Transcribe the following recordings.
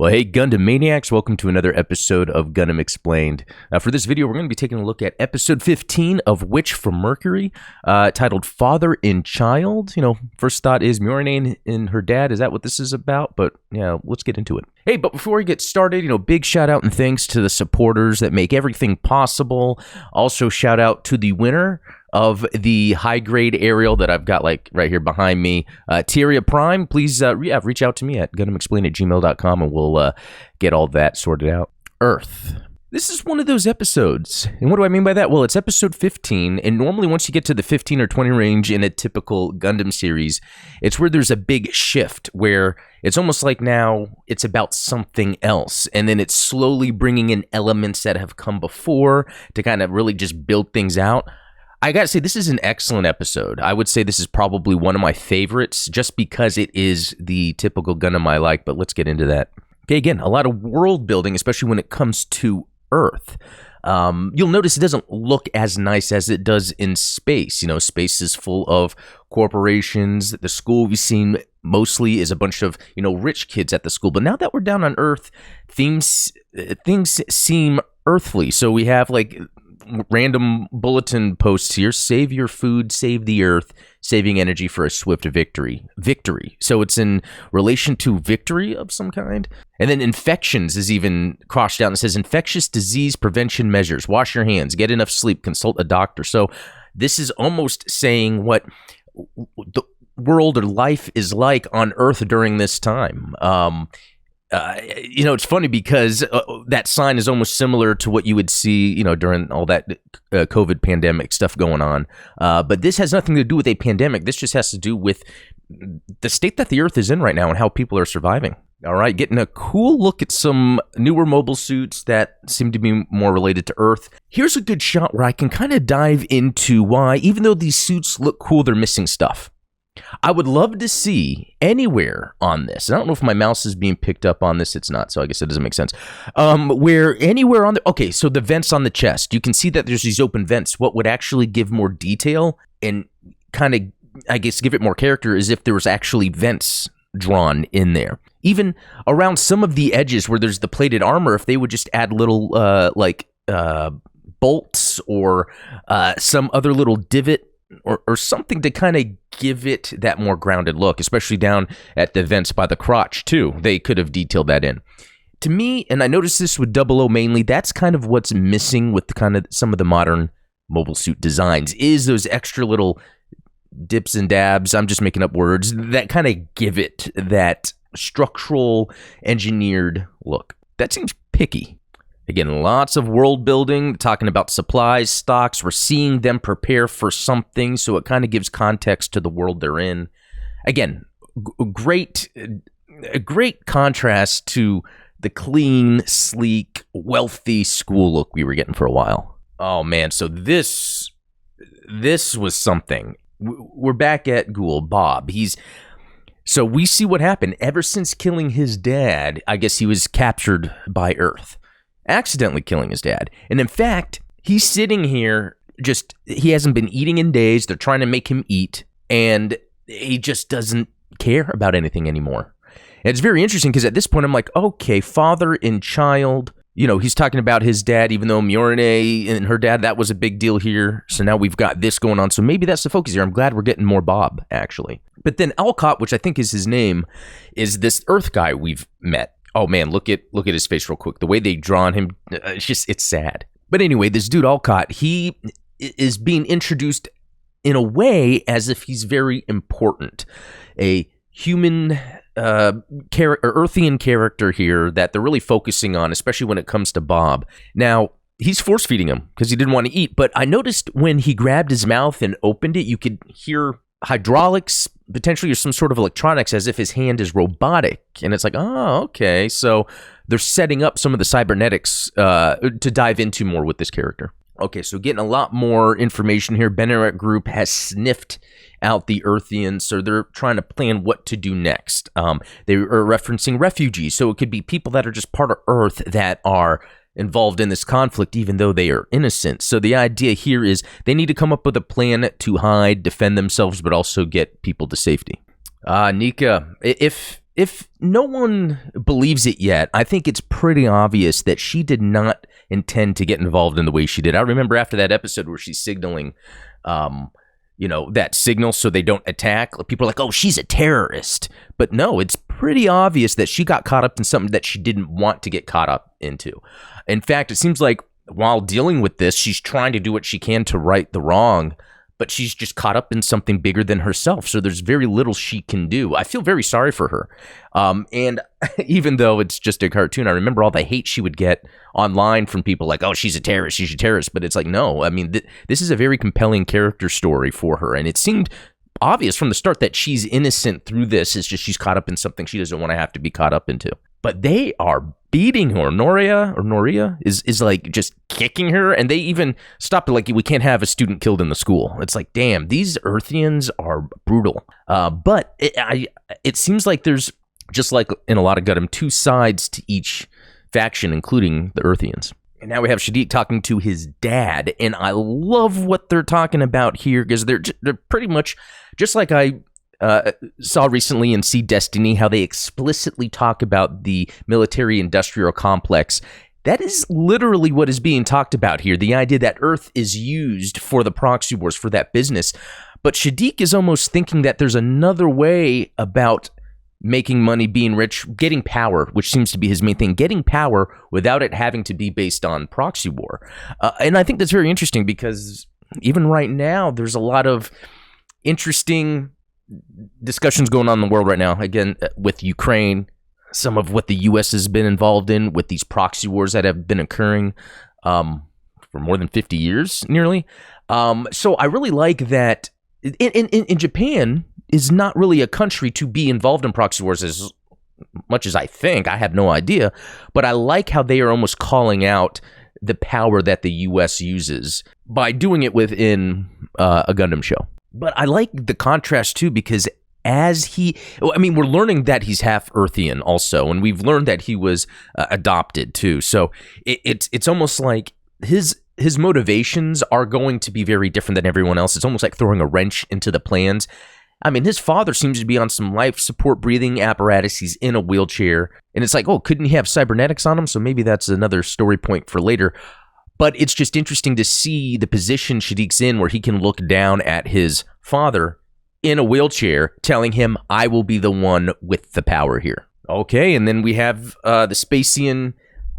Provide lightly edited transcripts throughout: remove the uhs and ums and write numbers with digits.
Well, hey, Gundam Maniacs, welcome to another episode of Gundam Explained. For this video, we're going to be taking a look at episode 15 of Witch from Mercury, titled Father and Child. First thought is Murine and her dad. Is that what this is about? But yeah, let's get into it. Hey, but before we get started, big shout out and thanks to the supporters that make everything possible. Also, shout out to the winner of the high-grade aerial that I've got right here behind me. Tyria Prime, please reach out to me at gundamexplained@gmail.com and we'll get all that sorted out. Earth. This is one of those episodes. And what do I mean by that? Well, it's episode 15, and normally once you get to the 15 or 20 range in a typical Gundam series, it's where there's a big shift, where it's almost like now it's about something else, and then it's slowly bringing in elements that have come before to kind of really just build things out. I gotta say, this is an excellent episode. I would say this is probably one of my favorites, just because it is the typical Gundam I like, but let's get into that. Okay, again, a lot of world building, especially when it comes to Earth. You'll notice it doesn't look as nice as it does in space. Space is full of corporations. The school we've seen mostly is a bunch of, rich kids at the school. But now that we're down on Earth, things seem earthly. So we have random bulletin posts here: save your food, save the earth, saving energy for a swift victory. So it's in relation to victory of some kind. And then infections is even crossed out and says infectious disease prevention measures: wash your hands, get enough sleep, consult a doctor. So this is almost saying what the world or life is like on Earth during this time. It's funny because that sign is almost similar to what you would see, during all that COVID pandemic stuff going on. But this has nothing to do with a pandemic. This just has to do with the state that the Earth is in right now and how people are surviving. All right, getting a cool look at some newer mobile suits that seem to be more related to Earth. Here's a good shot where I can kind of dive into why, even though these suits look cool, they're missing stuff. I would love to see anywhere on this. I don't know if my mouse is being picked up on this. It's not, so I guess it doesn't make sense. Where anywhere on the... Okay, so the vents on the chest. You can see that there's these open vents. What would actually give more detail and kind of, I guess, give it more character is if there was actually vents drawn in there. Even around some of the edges where there's the plated armor, if they would just add little, bolts or some other little divot or something to kind of give it that more grounded look, especially down at the vents by the crotch, too. They could have detailed that in. To me, and I noticed this with 00 mainly, that's kind of what's missing with kind of some of the modern mobile suit designs, is those extra little dips and dabs, I'm just making up words, that kind of give it that structural, engineered look. That seems picky. Again, lots of world building, talking about supplies, stocks. We're seeing them prepare for something, so it kind of gives context to the world they're in. Again, a great contrast to the clean, sleek, wealthy school look we were getting for a while. Oh man, so this was something. We're back at Ghoul Bob. So we see what happened. Ever since killing his dad, I guess he was captured by Earth. Accidentally killing his dad. And in fact, he's sitting here, he hasn't been eating in days. They're trying to make him eat, and he just doesn't care about anything anymore. And it's very interesting because at this point, I'm like, okay, father and child. He's talking about his dad, even though Murine and her dad, that was a big deal here. So now we've got this going on. So maybe that's the focus here. I'm glad we're getting more Bob, actually. But then Alcott, which I think is his name, is this Earth guy we've met. Oh man, look at his face real quick. The way they've drawn him, it's sad. But anyway, this dude Alcott, he is being introduced in a way as if he's very important. A human Earthian character here that they're really focusing on, especially when it comes to Bob. Now, he's force feeding him because he didn't want to eat, but I noticed when he grabbed his mouth and opened it, you could hear hydraulics, potentially, or some sort of electronics, as if his hand is robotic. And it's like, oh, okay. So they're setting up some of the cybernetics to dive into more with this character. Okay, so getting a lot more information here. Bennett Group has sniffed out the Earthians, so they're trying to plan what to do next. They are referencing refugees, so it could be people that are just part of Earth that are involved in this conflict, even though they are innocent. So the idea here is they need to come up with a plan to hide, defend themselves, but also get people to safety. Nika, if if no one believes it yet, I think it's pretty obvious that she did not intend to get involved in the way she did. I remember after that episode where she's signaling, that signal so they don't attack. People are like, oh, she's a terrorist. But no, it's pretty obvious that she got caught up in something that she didn't want to get caught up into. In fact, it seems like while dealing with this, she's trying to do what she can to right the wrong, but she's just caught up in something bigger than herself. So there's very little she can do. I feel very sorry for her. And even though it's just a cartoon, I remember all the hate she would get online from people like, oh, she's a terrorist. But it's like, no, I mean, this is a very compelling character story for her. And it seemed obvious from the start that she's innocent through this. It's just she's caught up in something she doesn't want to have to be caught up into. But they are beating her. Noria is like just kicking her, and they even stopped it. Like, we can't have a student killed in the school. It's like, damn, these Earthians are brutal. But it seems like there's, just like in a lot of Gundam, two sides to each faction, including the Earthians. And now we have Shadiq talking to his dad, and I love what they're talking about here because they're pretty much just like I saw recently in See Destiny, how they explicitly talk about the military-industrial complex. That is literally what is being talked about here, the idea that Earth is used for the proxy wars, for that business. But Shadiq is almost thinking that there's another way about making money, being rich, getting power, which seems to be his main thing, getting power without it having to be based on proxy war. And I think that's very interesting because even right now, there's a lot of interesting discussions going on in the world right now, again, with Ukraine, some of what the U.S. has been involved in with these proxy wars that have been occurring for more than 50 years, nearly. So I really like that in Japan is not really a country to be involved in proxy wars as much as I think. I have no idea. But I like how they are almost calling out the power that the U.S. uses by doing it within a Gundam show. But I like the contrast, too, because we're learning that he's half Earthian also, and we've learned that he was adopted, too. So it's almost like his motivations are going to be very different than everyone else. It's almost like throwing a wrench into the plans. I mean, his father seems to be on some life support breathing apparatus. He's in a wheelchair. And it's like, oh, couldn't he have cybernetics on him? So maybe that's another story point for later. But it's just interesting to see the position Shadiq's in where he can look down at his father in a wheelchair telling him, I will be the one with the power here. Okay, and then we have the Spacian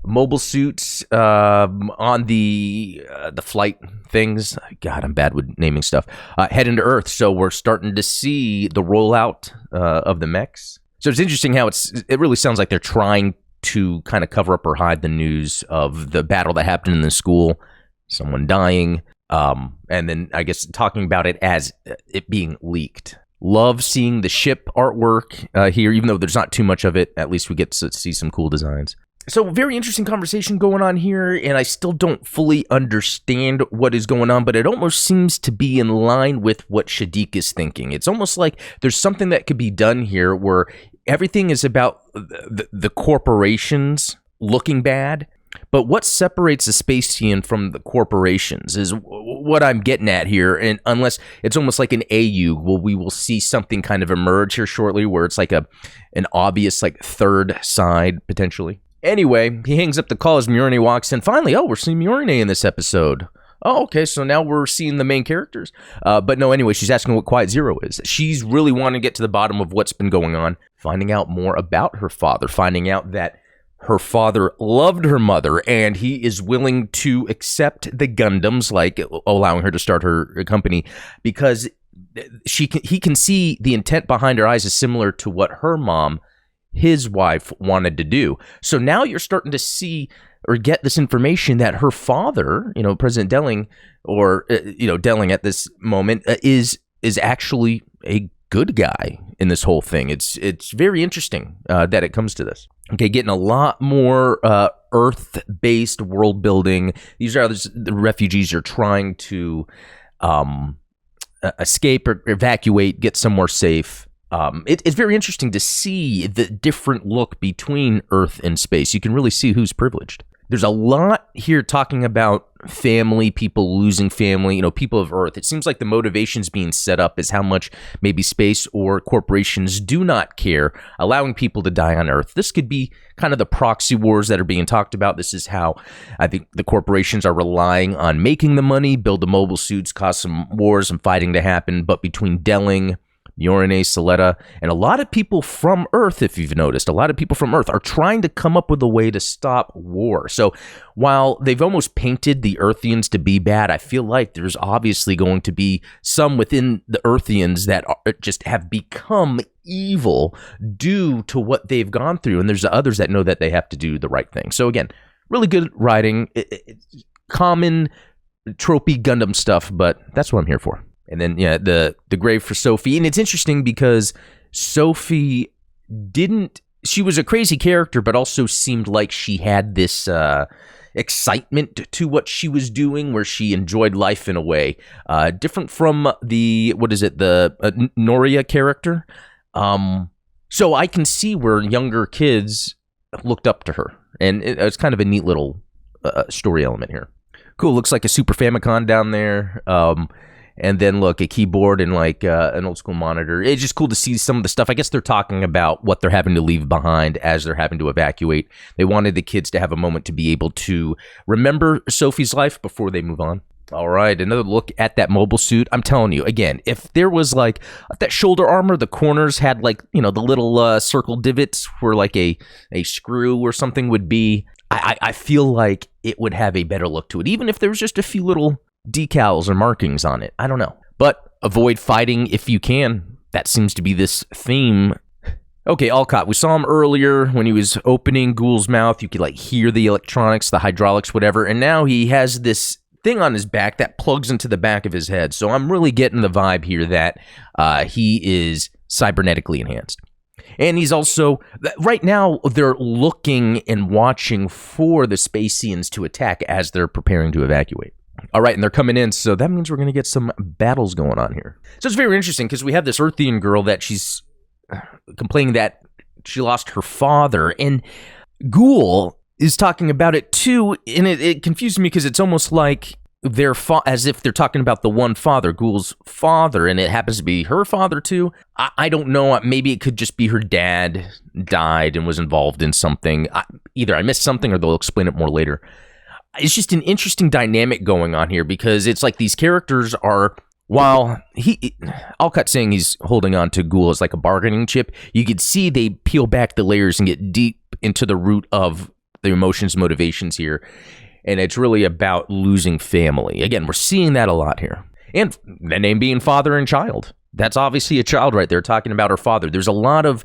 mobile suits on the flight things. God, I'm bad with naming stuff. Head into Earth. So we're starting to see the rollout of the mechs. So it's interesting how it really sounds like they're trying to kind of cover up or hide the news of the battle that happened in the school, someone dying, and then I guess talking about it as it being leaked. Love seeing the ship artwork here, even though there's not too much of it. At least we get to see some cool designs. So very interesting conversation going on here, and I still don't fully understand what is going on, but it almost seems to be in line with what Shadiq is thinking. It's almost like there's something that could be done here where everything is about the corporations looking bad, but what separates the Spacian from the corporations is what I'm getting at here. And unless it's almost like an AU, we will see something kind of emerge here shortly where it's like an obvious like third side potentially. Anyway, he hangs up the call as Murine walks in. Finally, we're seeing Murine in this episode. Oh, okay, so now we're seeing the main characters. But no, anyway, she's asking what Quiet Zero is. She's really wanting to get to the bottom of what's been going on, finding out more about her father, finding out that her father loved her mother, and he is willing to accept the Gundams, like allowing her to start her company, because he can see the intent behind her eyes is similar to what her mom, his wife, wanted to do. So now you're starting to see or get this information that her father, President Delling, or Delling at this moment is actually a good guy in this whole thing. It's very interesting that it comes to this. Okay, getting a lot more Earth-based world building. These are the refugees are trying to escape or evacuate, get somewhere safe. It's very interesting to see the different look between Earth and space. You can really see who's privileged. There's a lot here talking about family, people losing family, people of Earth. It seems like the motivations being set up is how much maybe space or corporations do not care, allowing people to die on Earth. This could be kind of the proxy wars that are being talked about. This is how I think the corporations are relying on making the money, build the mobile suits, cause some wars and fighting to happen. But between Delling, Mjolnir, Soletta, and a lot of people from Earth, if you've noticed, a lot of people from Earth are trying to come up with a way to stop war. So while they've almost painted the Earthians to be bad, I feel like there's obviously going to be some within the Earthians that just have become evil due to what they've gone through. And there's others that know that they have to do the right thing. So again, really good writing, common tropey Gundam stuff, but that's what I'm here for. And then, the grave for Sophie. And it's interesting because Sophie she was a crazy character, but also seemed like she had this excitement to what she was doing, where she enjoyed life in a way. Different from the Noria character. So I can see where younger kids looked up to her. And it's kind of a neat little story element here. Cool, looks like a Super Famicom down there. And then look, a keyboard and like an old school monitor. It's just cool to see some of the stuff. I guess they're talking about what they're having to leave behind as they're having to evacuate. They wanted the kids to have a moment to be able to remember Sophie's life before they move on. All right, another look at that mobile suit. I'm telling you, again, if there was like that shoulder armor, the corners had like, the little circle divots where like a screw or something would be, I feel like it would have a better look to it, even if there was just a few little decals or markings on it. I don't know. But avoid fighting if you can. That seems to be this theme. Okay, Alcott, we saw him earlier when he was opening Ghoul's mouth. You could like hear the electronics, the hydraulics, whatever. And now he has this thing on his back that plugs into the back of his head. So I'm really getting the vibe here that he is cybernetically enhanced. And he's also, right now, they're looking and watching for the Spacians to attack as they're preparing to evacuate. All right, and they're coming in, so that means we're going to get some battles going on here. So it's very interesting because we have this Earthian girl that she's complaining that she lost her father, and Ghoul is talking about it too, and it confused me because it's almost like as if they're talking about the one father, Ghoul's father, and it happens to be her father too. I don't know, maybe it could just be her dad died and was involved in something. Either I missed something or they'll explain it more later. It's just an interesting dynamic going on here because it's like these characters are, while Alcott saying he's holding on to Ghoul as like a bargaining chip, you could see they peel back the layers and get deep into the root of the emotions, motivations here. And it's really about losing family. Again, we're seeing that a lot here. And the name being father and child. That's obviously a child right there talking about her father. There's a lot of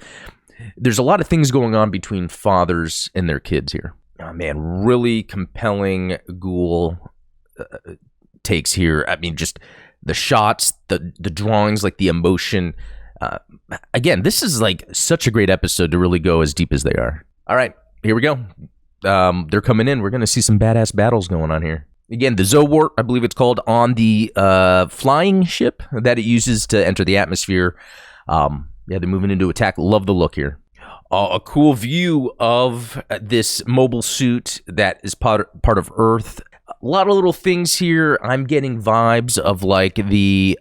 things going on between fathers and their kids here. Oh, man, really compelling Ghoul takes here. I mean, just the shots, the drawings, like the emotion. Again, this is like such a great episode to really go as deep as they are. All right, here we go. They're coming in. We're going to see some badass battles going on here. Again, the Zowort, I believe it's called, on the flying ship that it uses to enter the atmosphere. They're moving into attack. Love the look here. A cool view of this mobile suit that is part of Earth. A lot of little things here. I'm getting vibes of like the,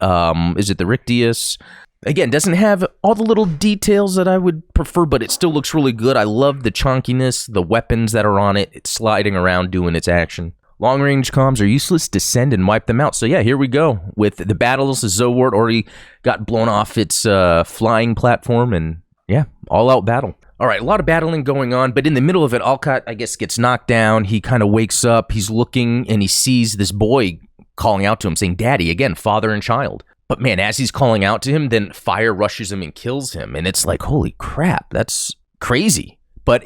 is it the Rictius? Again, doesn't have all the little details that I would prefer, but it still looks really good. I love the chunkiness, the weapons that are on it. It's sliding around doing its action. Long-range comms are useless. Descend and wipe them out. So yeah, here we go with the battles. The Zowort already got blown off its flying platform, and yeah, all-out battle. All right, a lot of battling going on, but in the middle of it, Alcott, I guess, gets knocked down. He kind of wakes up. He's looking, and he sees this boy calling out to him, saying, "Daddy," again, father and child. But man, as he's calling out to him, then fire rushes him and kills him. And it's like, holy crap, that's crazy. But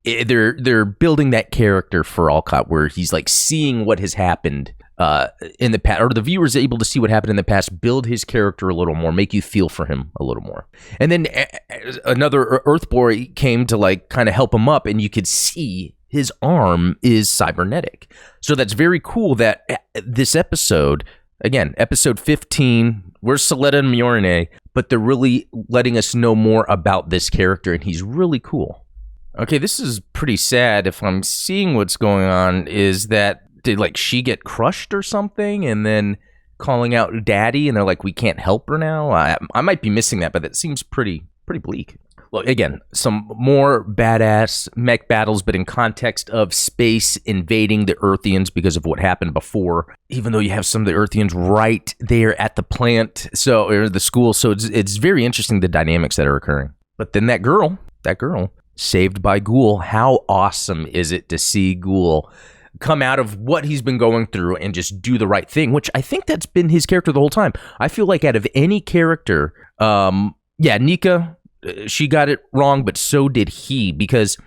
they're building that character for Alcott where he's like seeing what has happened in the past, or the viewer's able to see what happened in the past, build his character a little more, make you feel for him a little more. And then another Earth boy came to like kind of help him up, and you could see his arm is cybernetic. So that's very cool that this episode, again, episode 15, where's Soletta and Mjolnir, but they're really letting us know more about this character, and he's really cool. Okay, this is pretty sad. If I'm seeing what's going on, is that did like she get crushed or something, and then calling out daddy, and they're like, we can't help her now. I might be missing that, but that seems pretty bleak. Look, again, some more badass mech battles, but in context of space invading the Earthians because of what happened before. Even though you have some of the Earthians right there at the plant, or the school, so it's very interesting the dynamics that are occurring. But then that girl, saved by Ghoul. How awesome is it to see Ghoul come out of what he's been going through and just do the right thing, which I think that's been his character the whole time. I feel like out of any character, Nika, she got it wrong, but so did he, because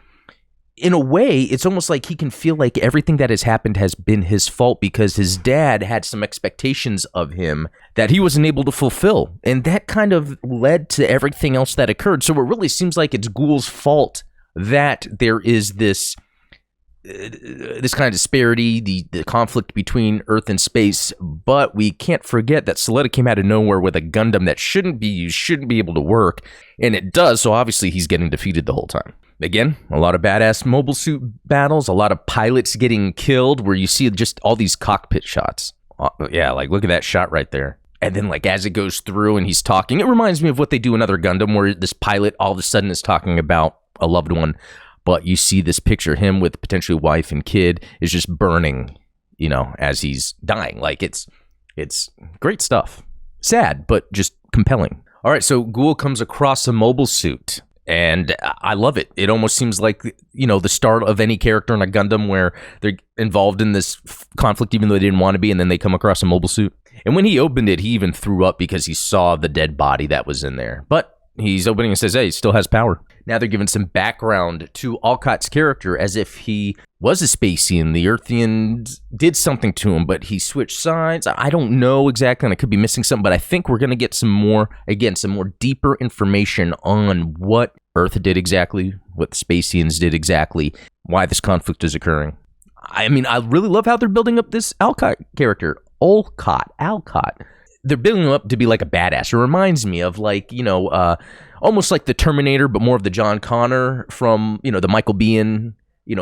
in a way, it's almost like he can feel like everything that has happened has been his fault because his dad had some expectations of him that he wasn't able to fulfill. And that kind of led to everything else that occurred. So it really seems like it's Ghoul's fault that there is this kind of disparity, the conflict between Earth and space. But we can't forget that Soletta came out of nowhere with a Gundam that shouldn't be used, shouldn't be able to work. And it does, so obviously he's getting defeated the whole time. Again, a lot of badass mobile suit battles, a lot of pilots getting killed where you see just all these cockpit shots. Yeah, like look at that shot right there. And then like as it goes through and he's talking, it reminds me of what they do in other Gundam where this pilot all of a sudden is talking about a loved one. But you see this picture, him with potentially wife and kid is just burning, as he's dying. Like it's great stuff. Sad, but just compelling. All right, so Ghoul comes across a mobile suit. And I love it. It almost seems like, the start of any character in a Gundam where they're involved in this conflict even though they didn't want to be, and then they come across a mobile suit. And when he opened it, he even threw up because he saw the dead body that was in there. But he's opening and says, hey, he still has power. Now they're giving some background to Alcott's character as if he was a Spacian. The Earthians did something to him, but he switched sides. I don't know exactly, and I could be missing something, but I think we're going to get some more deeper information on what Earth did exactly, what the Spacians did exactly, why this conflict is occurring. I mean, I really love how they're building up this Alcott character. Alcott. They're building him up to be like a badass. It reminds me of almost like the Terminator, but more of the John Connor from, the Michael Biehn,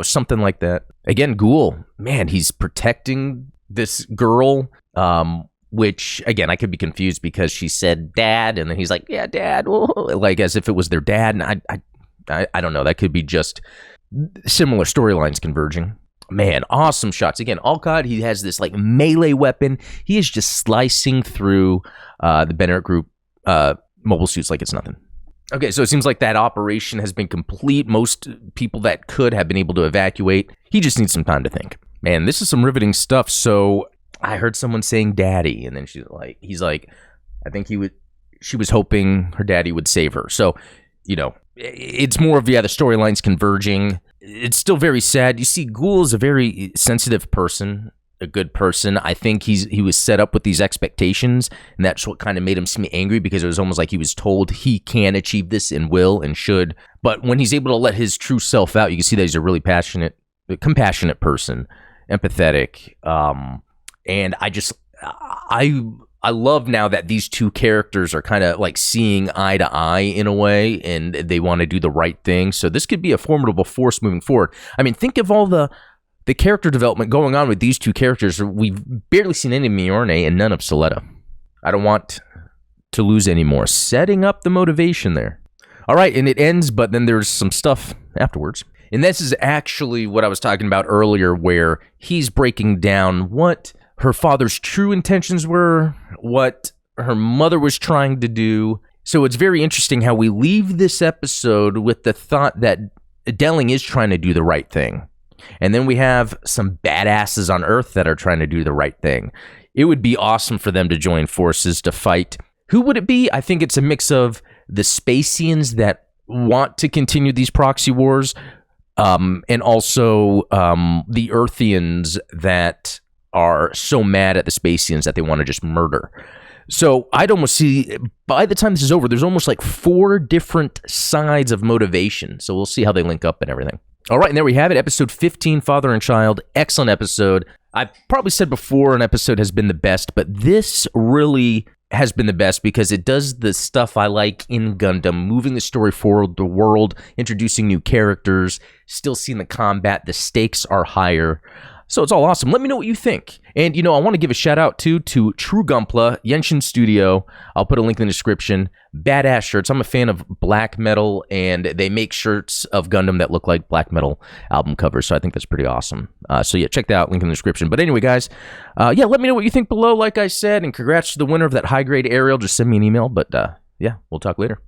something like that. Again, Ghoul, man, he's protecting this girl, which, again, I could be confused because she said dad, and then he's like, yeah, dad, like as if it was their dad, and I don't know. That could be just similar storylines converging. Man, awesome shots. Again, Alcott, he has this like melee weapon. He is just slicing through the Bennett group mobile suits like it's nothing. Okay, so it seems like that operation has been complete. Most people that could have been able to evacuate. He just needs some time to think. Man, this is some riveting stuff. So I heard someone saying daddy, and then he's like, I think she was hoping her daddy would save her. So, it's more of, the storylines converging. It's still very sad. You see, Ghoul is a very sensitive person, a good person. I think he was set up with these expectations, and that's what kind of made him seem angry, because it was almost like he was told he can achieve this and will and should. But when he's able to let his true self out, you can see that he's a really compassionate person, empathetic. And I love now that these two characters are kind of like seeing eye to eye in a way, and they want to do the right thing. So this could be a formidable force moving forward. I mean, think of all the character development going on with these two characters. We've barely seen any of Mjolnir and none of Soletta. I don't want to lose any more. Setting up the motivation there. All right, and it ends, but then there's some stuff afterwards. And this is actually what I was talking about earlier, where he's breaking down what her father's true intentions were, what her mother was trying to do. So it's very interesting how we leave this episode with the thought that Delling is trying to do the right thing. And then we have some badasses on Earth that are trying to do the right thing. It would be awesome for them to join forces to fight. Who would it be? I think it's a mix of the Spacians that want to continue these proxy wars, and also the Earthians that are so mad at the Spacians that they want to just murder. So I'd almost see, by the time this is over, there's almost like 4 different sides of motivation. So we'll see how they link up and everything. All right, and there we have it. Episode 15, Father and Child. Excellent episode. I've probably said before an episode has been the best, but this really has been the best because it does the stuff I like in Gundam, moving the story forward, the world, introducing new characters, still seeing the combat. The stakes are higher. So it's all awesome. Let me know what you think. And, I want to give a shout out to True Gunpla, Yenshin Studio. I'll put a link in the description. Badass shirts. I'm a fan of black metal, and they make shirts of Gundam that look like black metal album covers. So I think that's pretty awesome. So yeah, check that out. Link in the description. But anyway, guys, yeah, let me know what you think below, like I said. And congrats to the winner of that high-grade aerial. Just send me an email. But yeah, we'll talk later.